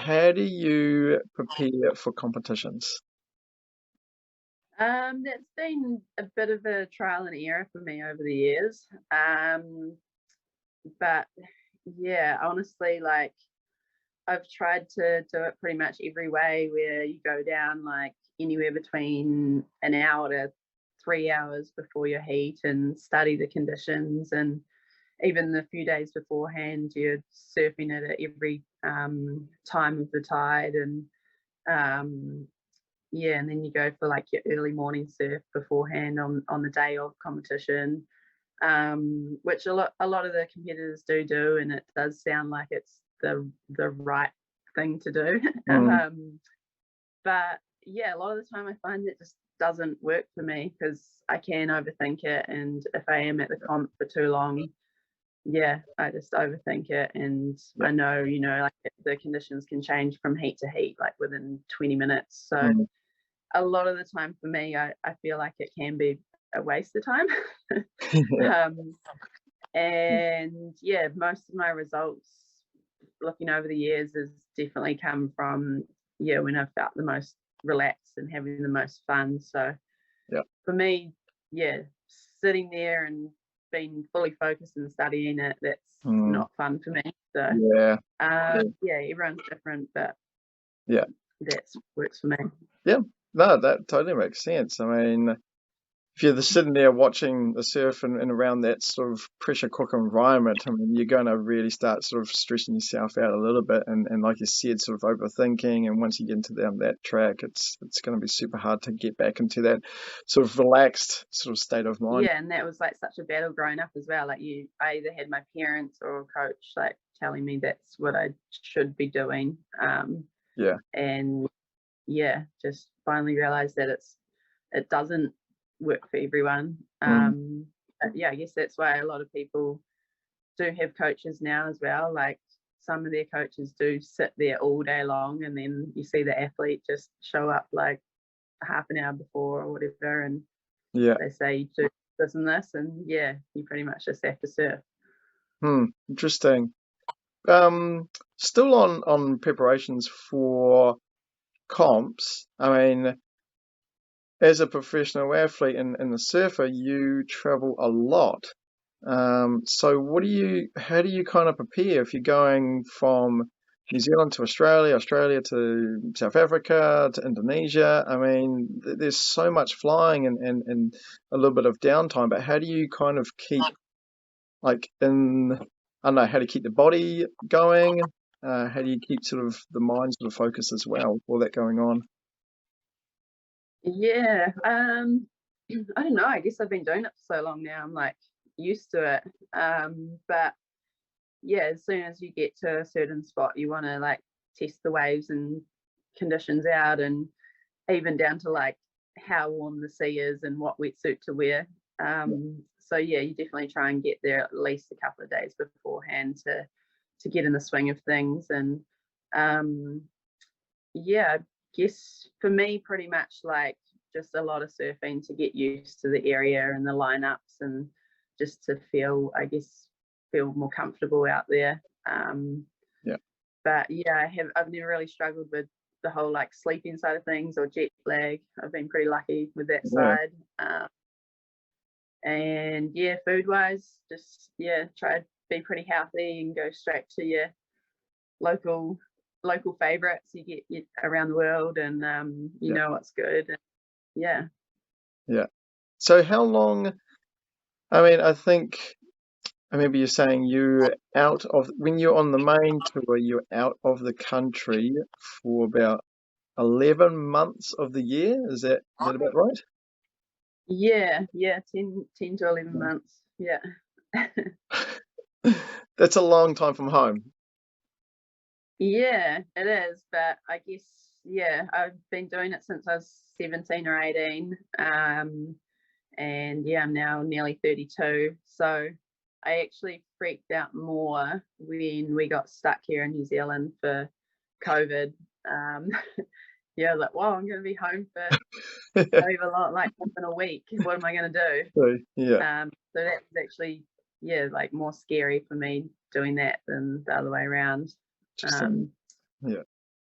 how do you prepare for competitions? That's been a bit of a trial and error for me over the years. But yeah, honestly, like I've tried to do it pretty much every way where you go down like anywhere between an hour to 3 hours before your heat and study the conditions. And even the few days beforehand, you're surfing it at every time of the tide. And um, yeah, and then you go for like your early morning surf beforehand on the day of competition, which a lot of the competitors do, and it does sound like it's the right thing to do. Mm, But yeah, a lot of the time I find it just doesn't work for me because I can overthink it, and if I am at the comp for too long, yeah, I just overthink it, and yeah. I know, like the conditions can change from heat to heat, like within 20 minutes. So Mm, a lot of the time for me, I feel like it can be a waste of time. yeah. um, and yeah, most of my results looking over the years has definitely come from, yeah, when I've felt the most relaxed and having the most fun. So Yeah. for me, yeah, sitting there and being fully focused and studying it, that's Mm, not fun for me. So yeah. yeah, everyone's different, but Yeah. that works for me. Yeah. No, that totally makes sense. I mean, if you're sitting there watching the surf and around that sort of pressure cooker environment, I mean, you're going to really start sort of stressing yourself out a little bit, and like you said, sort of overthinking. And once you get into that track, it's going to be super hard to get back into that sort of relaxed sort of state of mind. Yeah, and that was like such a battle growing up as well. Like I either had my parents or a coach like telling me that's what I should be doing. Yeah. And yeah, just finally realized that it doesn't work for everyone. Mm, But yeah, I guess that's why a lot of people do have coaches now as well. Like some of their coaches do sit there all day long, and then you see the athlete just show up like half an hour before or whatever, and yeah. they say you do this and this, and yeah, you pretty much just have to surf. Interesting. Still on preparations for comps. I mean, as a professional athlete and a surfer, you travel a lot. So how do you kind of prepare if you're going from New Zealand to Australia, Australia to South Africa to Indonesia? I mean, there's so much flying and a little bit of downtime, but how do you kind of keep like I don't know, how to keep the body going? How do you keep sort of the mind sort of focused as well, with all that going on? Yeah, I don't know. I guess I've been doing it for so long now. I'm like used to it. But yeah, as soon as you get to a certain spot, you want to like test the waves and conditions out, and even down to like how warm the sea is and what wetsuit to wear. So yeah, you definitely try and get there at least a couple of days beforehand to get in the swing of things. And um, yeah, I guess for me, pretty much like just a lot of surfing to get used to the area and the lineups, and just to feel, I guess, feel more comfortable out there. Yeah, But yeah, I've never really struggled with the whole like sleeping side of things or jet lag. I've been pretty lucky with that yeah, side. And yeah, food wise, just yeah, try to be pretty healthy and go straight to your local local favorites you get around the world, and you yeah, know what's good. And yeah. yeah. So how long? I mean, I remember you saying when you're on the main tour, you're out of the country for about 11 months of the year. Is that about right? Yeah, 10 to 11 months. Yeah. That's a long time from home. Yeah, it is, but I guess yeah, I've been doing it since I was 17 or 18. And yeah, I'm now nearly 32. So I actually freaked out more when we got stuck here in New Zealand for COVID. Um, yeah, I was like, wow, I'm going to be home for over like less than a week. What am I going to do? So, yeah, So that was actually, yeah, like more scary for me doing that than the other way around. interesting. Um, Yeah,